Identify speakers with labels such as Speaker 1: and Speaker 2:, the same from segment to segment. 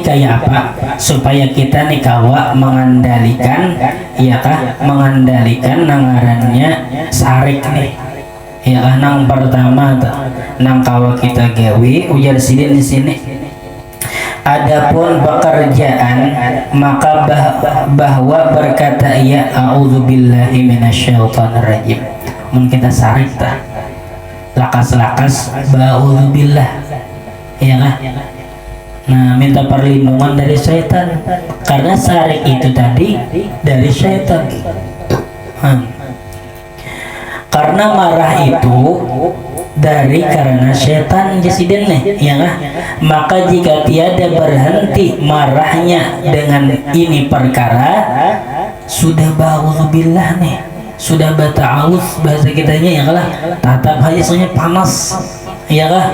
Speaker 1: kayak apa supaya kita nih kawa mengendalikan, iya kah, mengendalikan nangarannya sarik nih, ya kah. Nang pertama nang kawa kita gawe ujar sidin di sini. Adapun pekerjaan maka bahwa berkata ya a'udzubillahi minasyaitonirrajim. Mun kita sarik tah lakas-lakas ba'udzubillah, ya kah. Nah, minta perlindungan dari syaitan karena sarik itu tadi dari syaitan. Karena marah itu karena syaitan jasiden nih, ya kah? Maka jika tiada berhenti marahnya dengan ini perkara, sudah ba'udzubillah nih, sudah bata'awuz bahasa kitanya, ya kalah. Tatap aja soalnya panas, ya kah?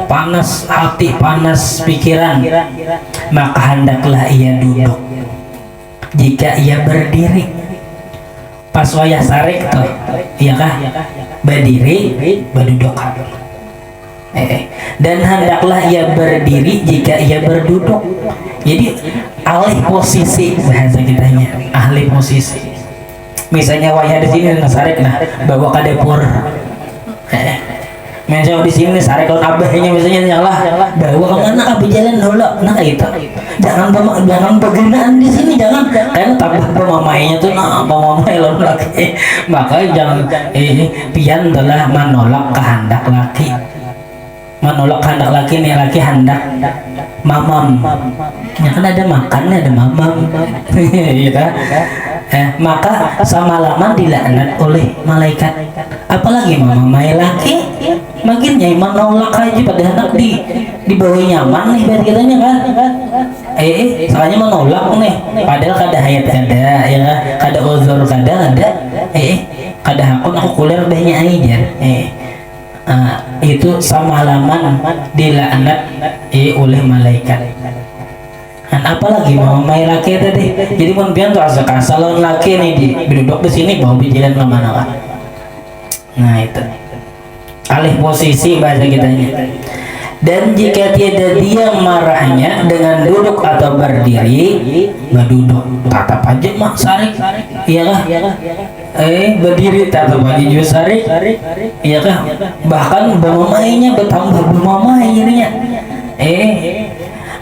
Speaker 1: Panas hati, panas pikiran. Maka hendaklah ia duduk. Jika ia berdiri pas wayah sarik tuh, ya kah? Berdiri, berduduk. Dan hendaklah ia berdiri jika ia berduduk. Jadi alih posisi bahasa kitanya, ahli posisi. Misalnya wayah di sini sarik, nah bawa ke dapur. Misalnya di sini sarik kalau abahnya misalnya nyalah, bawa kemana abah jalan dulu. Nah itu jangan penggunaan di sini, jangan kan tambah pemamainya tuh, nah pemamai lalu laki. Maka jangan pian telah menolak kehendak laki. Menolak kehendak laki nih, laki hendak mamam. Ya kan ada makannya, ada mamam. Gitu. Maka sama-lama dilaknat oleh malaikat. Apalagi mamamai laki makin nyai menolak aja pada hendak di bawah nyaman nih biar kitanya kan. Soalnya menolak nih padahal kada hayat kada, ya kada uzur kada ada, kada aku kuliah banyak aja. Itu sama halaman dilaknat oleh malaikat. Dan apalagi mamai laki tadi, jadi pun pian tuh asal lawan laki nih duduk di sini bawa bijilan kemana kan. Nah itu alih posisi bahasa kitanya. Dan jika tiada dia marahnya dengan duduk atau berdiri, berduduk tatap aja mak sarik, iyalah. Berdiri tatap aja juga sarik, iya kah. Bahkan bermamainya bertambah bermamainya.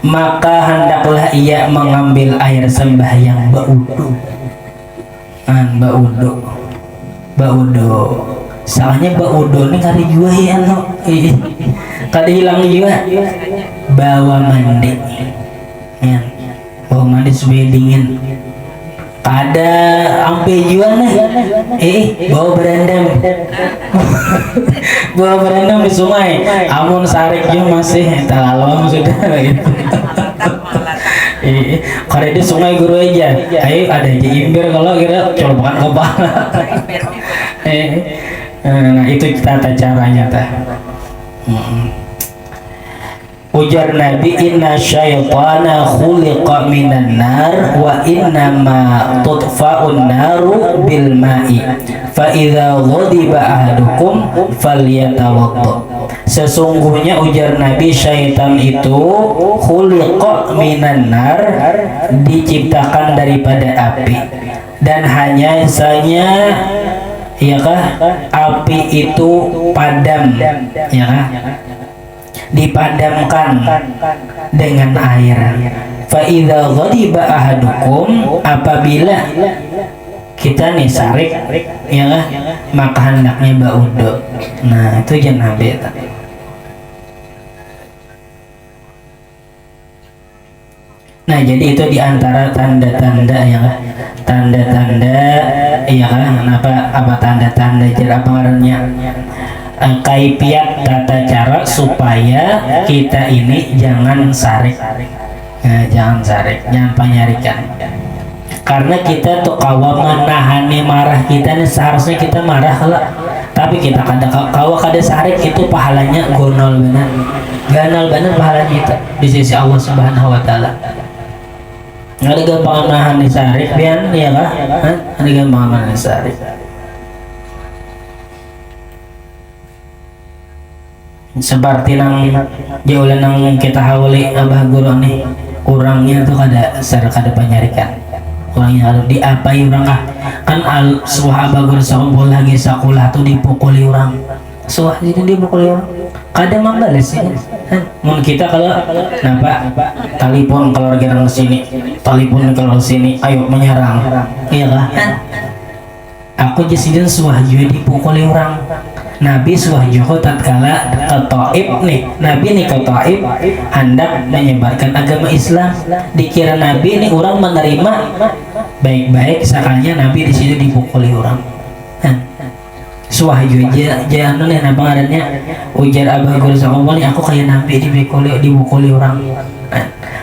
Speaker 1: Maka hendaklah ia mengambil air sembahyang baudu. Baudu. Soalnya baudu ini kali jua ya no. Kada hilang juga. Bawa mandi. Ya. Bawa mandi supaya dingin. Kada ampe juga nih. Bawa berendam. Bawa berendam di sungai. Amun sarik juga masih terlalu sudah gitu. Kalau di sungai guru aja. Ada aja imbir kalau kira colokan kepala. Nah itu tata caranya tah. Ujar Nabi, inna syaitana khuliqa minan nar wa inna ma tudfa'un naru bil ma'i fa idza ghadiba ahadukum falyatawadda. Sesungguhnya ujar Nabi, syaitan itu khuliqa minan nar, diciptakan daripada api, dan hanya ya kah, api itu padam, ya kah, dipadamkan dengan air. Fa idza ghadiba ahadukum, apabila kita nih sarik, ya kah, maka hendaknya baudu. Nah itu jangan nabi. Nah jadi itu diantara tanda-tanda, ya kah, tanda-tanda, ya kah, apa tanda-tanda apa ngarannya, kaifiat tata cara supaya kita ini jangan sarik, jangan sarik, jangan penyarikan. Karena kita tuh kawa menahani marah kita nih, seharusnya kita marah lah, tapi kita kawa kada sarik, itu pahalanya ganal benar pahala kita di sisi Allah Subhanahu Wa Taala. Ada gampang nahan di sarik, biar ya kah? Ada gampang nahan di sarik. Seperti nang jauh nang kita hawali abah guru nih, orangnya tuh kada penyarikan orangnya kalau diapai orang kan al suhaba bersekumpul lagi sekolah tuh dipukuli orang suah jadi dipukuli orang kada mambales sih kan mun kita kalau napa telepon keluarga orang sini telepon kalau sini ayo menyerang iya kan aku jadi suah juga dipukuli orang Nabi Suhajoho tatkala ke Taif nih, Nabi nih ke Taif hendak menyebarkan agama Islam. Dikira Nabi ini orang menerima baik-baik, sekalinya Nabi di situ dipukuli orang. Suhajoho jangan nih apa ngarannya ujar Abah Guru Sakomol aku kayak Nabi dipukuli orang.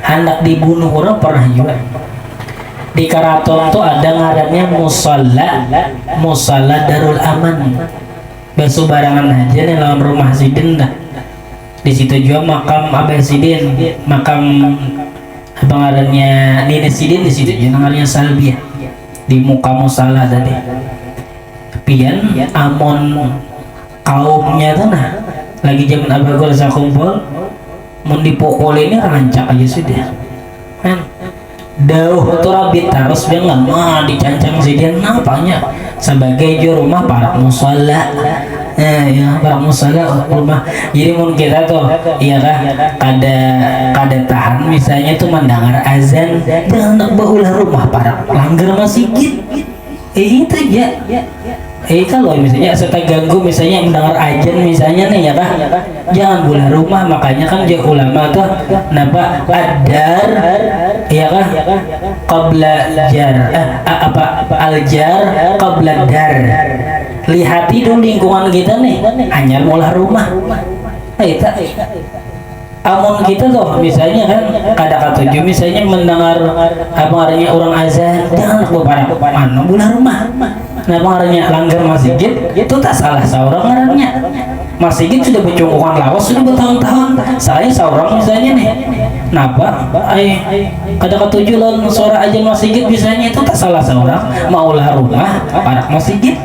Speaker 1: Hendak dibunuh orang pernah juga. Di Karaton tuh ada ngarannya musalla Darul Aman. Basu barangan aja nih lawan rumah Sidin dah. Di situ juga makam Abah Sidin, makam apa ngarannya Nini Sidin di situ juga namanya Salbiah. Di muka musala tadi. Pian amon kaumnya tuh nah lagi zaman Abah Gurasa kumpul mau dipukul ini rancak aja sudah. Kan dauh tuh rabit terus dia nggak mau dicancang Sidin napanya sebagai rumah para musalla ya para musalla rumah jadi mun kita tuh iya kah kada tahan misalnya tuh mendengar azan jangan nak baulah rumah para langgar masjid itu ya kalau misalnya serta ganggu misalnya mendengar azan misalnya nih ya kah jangan bulah rumah makanya kan dia ulama tuh napa adar ya kah qabla jar apa aljar qabla dar lihati dong lingkungan kita nih hanya mulah rumah itu amun kita tuh misalnya kan kada katuju misalnya mendengar apa artinya orang azan jangan beberapa mana bulah rumah nah pengaruhnya langgar masjid itu tak salah seorang ngarannya masjid sudah bercungkungan lawas sudah bertahun-tahun saya seorang misalnya nih napa kada ketujuh lawan suara aja masjid misalnya itu tak salah seorang maulah rumah para masjid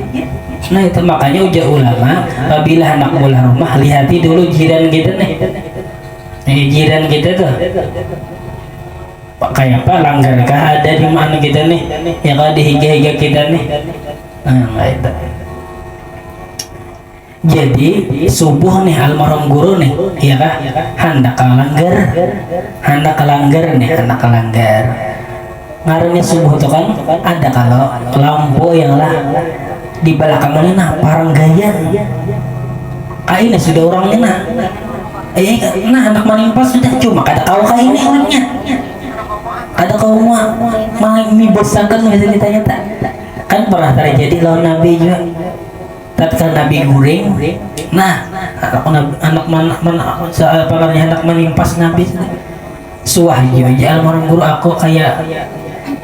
Speaker 1: nah itu makanya ujar ulama apabila anak bola rumah lihati dulu jiran kita nih jiran kita tuh kayak apa langgar kah ada di mana kita nih yang ada higa-higa kita nih itu. Jadi subuh nih almarhum guru nih ya kah hendak kelanggar ngarannya subuh tuh kan ada kalau lampu yang lah di belakangnya nah paranggayan ini sudah orangnya nah anak manimpas sudah cuma kada tahu ini orangnya kada kau mau mibesakan bisa ditanya tak kan pernah terjadi lawan Nabi juga tatkala Nabi guring nah anak menimpas Nabi suwahyu ya almarhum guru aku kayak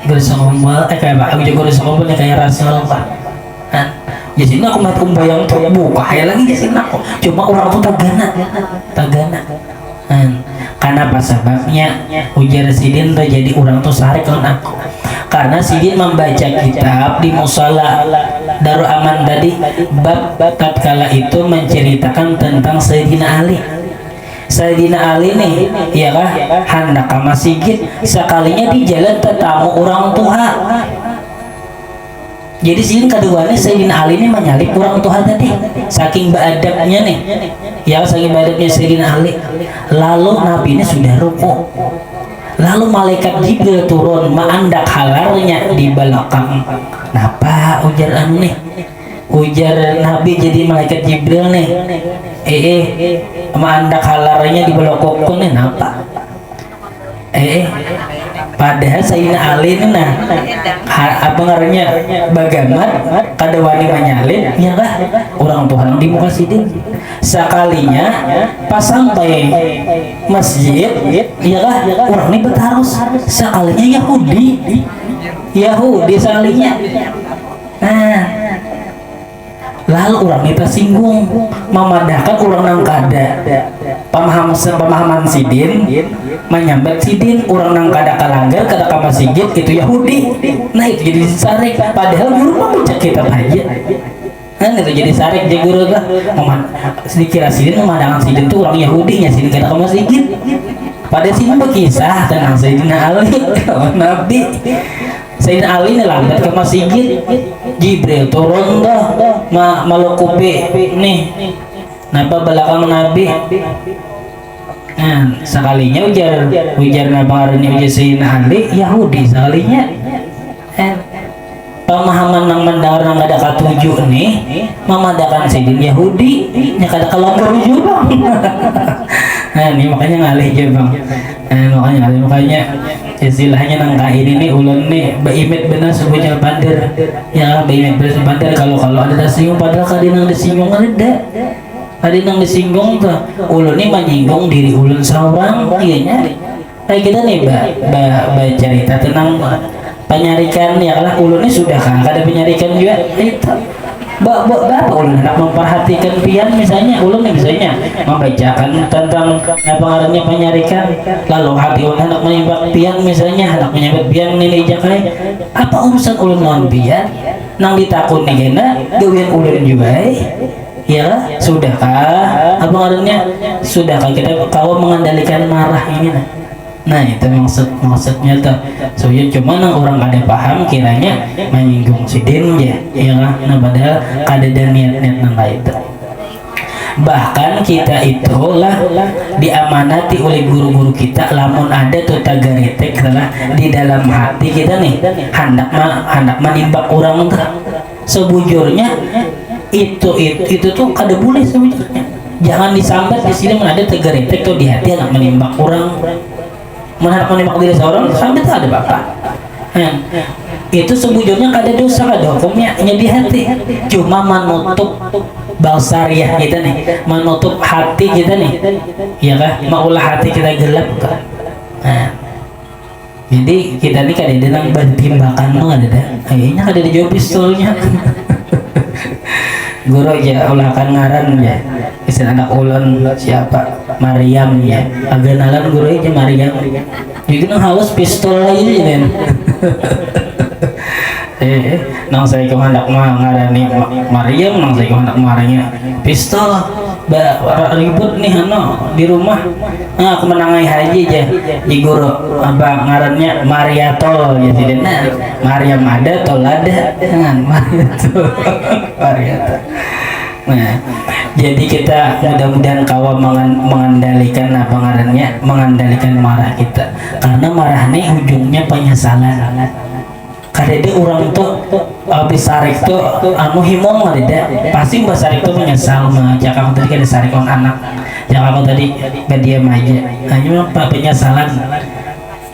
Speaker 1: gersakombal kayak Pak aku juga gersakombal kayak Rasul Pak kan jadi aku melihat bayang terbuka kayak lagi jadi aku cuma orang tuh tagana karena apa sebabnya ujar Sidin terjadi orang tuh sarik lawan aku karena Sidin membaca kitab di musala Darul Aman tadi bab tatkala itu menceritakan tentang Sayyidina Ali. Sayyidina Ali nih ya kah hendak ke masjid sekalinya di jalan tetamu orang tua. Jadi Sidin keduanya Sayyidina Ali ini menyalip orang tua tadi saking beadabnya nih ya saking beadabnya Sayyidina Ali lalu Nabi ini sudah ruku lalu malaikat Jibril turun menandak halarnya di belakang napa ujar nih ujar Nabi jadi malaikat Jibril nih menandak halarnya di belakang nih napa padahal Sayyidina Ali ini nah apa ngarannya bagaimana kada wani menyalin ya kah orang Tuhan di muka Sidin sekalinya pas sampai masjid ya kah orang ini bertarus sekalinya Yahudi sekalinya lalu orang itu tersinggung memadahkan orang nang kada pemahaman Sidin menyambat Sidin orang nang kada kalanggar kada ka masjid itu Yahudi nah itu jadi sarik padahal guru mah baca kitab aja kan itu jadi sarik jadi guru lah sedikira Sidin memandangkan Sidin itu orang Yahudinya Sidin kada ka masjid pada sini berkisah tentang Sayyidina Ali Nabi. Sayyidina Ali nih lambat ke masjid, Jibril turun dah malukupi nih napa belakang Nabi. Nah sekalinya ujar nabi ujar Sayyidina Ali Yahudi sekalinya pemahaman yang mendengar nang ada katujuh nih memadakan Sayyidina Yahudi nya kada kelompok juga. Nah ini makanya ngalih aja bang. Makanya istilahnya nangka ini nih ulun nih baimit benar sebuah bandar ya baimit benar bandar kalau ada disinggung padahal kadinang disinggung kadinang disinggung tuh ulun nih menyinggung diri ulun seorang iya kayak kita nih cerita tentang penyarikan ya lah ulun nih sudah kan ada penyarikan juga itu Bapak ulun hendak memperhatikan pian misalnya ulun nih misalnya membacakan tentang pengaruhnya penyarikan lalu hati ulun hendak menyimak pian misalnya hendak menyebut pian nilai jakai apa urusan ulun lawan pian nang ditakun nih gena gawian ulun juga ya sudahkah apa pengaruhnya sudahkah kita kau mengendalikan marah ini nah itu maksudnya tuh soalnya cuma orang ada paham kiranya menyinggung si din ya nah padahal kada ada niat nang itu bahkan kita itulah diamanati oleh guru-guru kita lamun ada tuh tagaritek lah di dalam hati kita nih hendak menimbak orang tuh sebujurnya itu tuh kada boleh sebujurnya jangan disambat di sini ada tagaritek tuh di hati hendak menimbak orang menembak diri seorang sampai tak ada bapak. Itu sebujurnya kada dosa kada hukumnya hanya di hati cuma menutup balsariah kita nih menutup hati kita nih ya kah maulah hati kita gelap kah jadi kita nih kada denang bantimbakan mah ada kayaknya kada dijawab pistolnya. Guru aja ulakan ngaran ya istilah anak ulun siapa Maryam ya agak nalan guru aja Maryam jadi nang halus pistol lagi kan. Nang saya kehendak ngarani Maryam nang saya kehendak marahnya pistol ribut nih di rumah aku menangai haji aja di guru apa ngarannya Mariatol ya tidak Maryam ada tol ada kan Mariatol. Nah jadi kita mudah-mudahan kawan mengendalikan apa ngarannya mengendalikan marah kita karena marah nih ujungnya penyesalan kadede orang tuh habis sarik tuh himong ada pasti mbak sarik tuh menyesal mah jangan aku tadi kada sarik on anak jangan aku tadi diam aja hanya apa penyesalan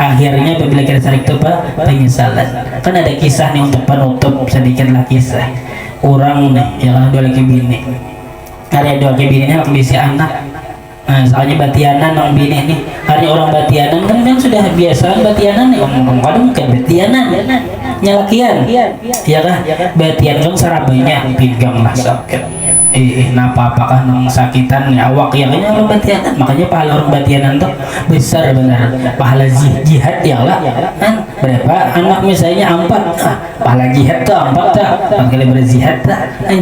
Speaker 1: akhirnya bila kita sarik tuh pak penyesalan kan ada kisah nih untuk penutup sedikit lah kisah orang nih yang dua lagi bini karya dua lagi bini ini bisa anak nah soalnya batianan orang bini nih karya orang batianan kan sudah biasa batianan nih ngomong kadang bukan batianan nyalakian ya kah batian kan sarabanya pinggang lah sakit napa apakah nang sakitan ya awak ya kayaknya orang batianan makanya pahala orang batianan tuh besar benar pahala jihad ya lah kan berapa anak misalnya 4 pahala jihad tuh 4 kali berjihad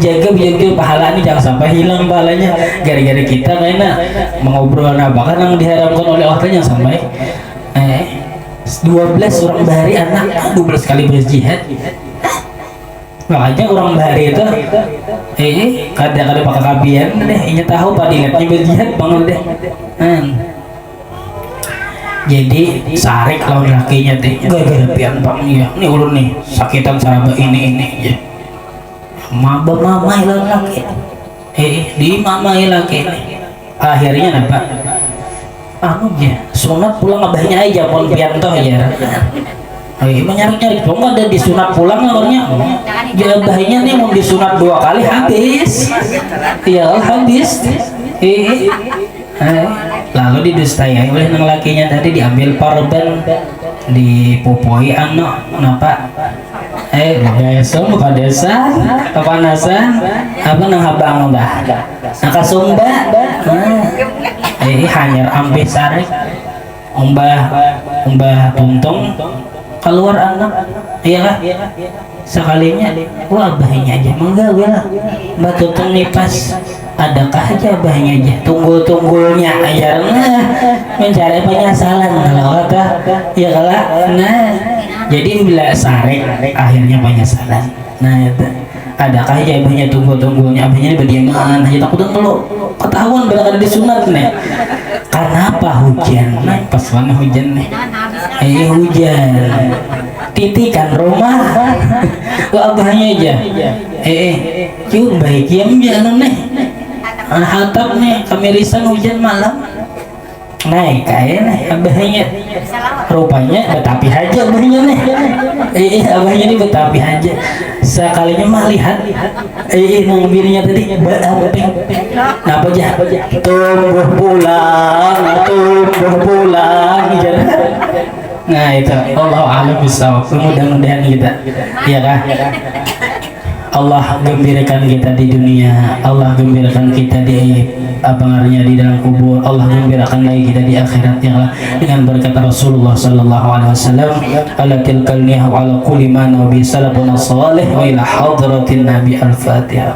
Speaker 1: jaga biar pahala ini jangan sampai hilang pahalanya gara-gara kita kayaknya mengobrol apa kan yang diharapkan oleh Allah jangan sampai 12 orang bahari anak 12 kali berjihad makanya orang bahari itu kadang-kadang pakai kabian deh ini tahu padilatnya berjihad banget deh jadi sarik lawan lakinya teh gara-gara pian bang ya ini ulun nih sakitan saraba ini ya mamai lawan laki di mamai laki akhirnya apa ya sunat pulang abahnya aja pon piantoh ya menyari-nyari dong ada disunat pulang lawannya ya abahnya nih mau disunat 2 kali habis ya habis lalu didustai oleh nang lakinya tadi diambil korban dipupui anak kenapa bukan desa kepanasan apa nang habang dah nang Sumba hanya ambil sarik umbah tuntung keluar anak, iya kah? Sekalinya, wah abahnya aja menggawe lah, batu nipas, adakah aja abahnya aja, tunggul-tunggulnya aja, nah mencari penyesalan kalau kata, ya kalah, nah jadi bila sarik akhirnya penyesalan, nah itu. Adakah aja abahnya tunggul-tunggulnya, abahnya bagaimana, hanya takut kalau ketahuan bila ada disunat nih. Kenapa hujan? Nah, pas mana hujan nih? Hujan. Titikan rumah. Kok abahnya aja? Cium baik diam jalan nih. Hatap nih, kamirisan hujan malam. Naik kayak nih abahnya. Rupanya betapi aja abahnya nih. Abahnya ini betapi aja. Sekalinya mah lihat nangbilnya tadi beramping apa aja tumbuh pulang nah itu Allah a'lam bishawab. Mudah-mudahan kita ya kan Allah gembirakan kita di dunia, Allah gembirakan kita di pengaruhnya di dalam kubur, Allah gembirakan lagi kita di akhirat ya Allah, dengan berkat Rasulullah sallallahu alaihi wasallam, ala tilkal ni'am ala kulli ma nabi salafun salih wa ila hadratin nabi al-fatihah.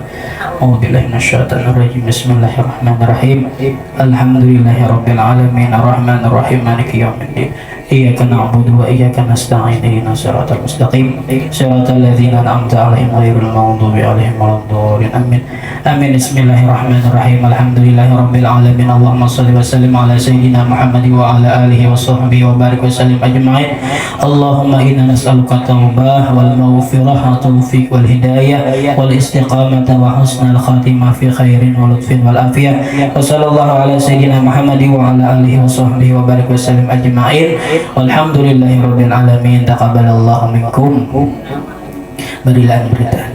Speaker 1: A'udzubillahi minasyaitonir rajim. Bismillahirrahmanirrahim. Alhamdulillahirabbil alamin arrahmanir rahim maliki yaumiddin. Iyyaka na'budu wa iyyaka nasta'in ihdinas siratal mustaqim siratal ladzina an'amta 'alaihim ghairil maghdubi 'alaihim waladdallin. Amin. Amin. Bismillahirrahmanirrahim. Alhamdulillahirabbil alamin. Allahumma shalli wa sallim ala sayyidina Muhammad wa ala alihi wa sahbihi wa barik wa sallim ajma'in. Allahumma inna nas'aluka taubah wal maghfirah wa taufiq wal hidayah wal istiqamata wa husnal khatimah fi khairin wa lutfin wal afiyah. Wa sallallahu ala sayyidina Muhammad wa ala alihi wa sahbihi wa barik wa sallim ajma'in. Walhamdulillahirabbil alamin. Taqabbalallahu minkum. Berilah berita.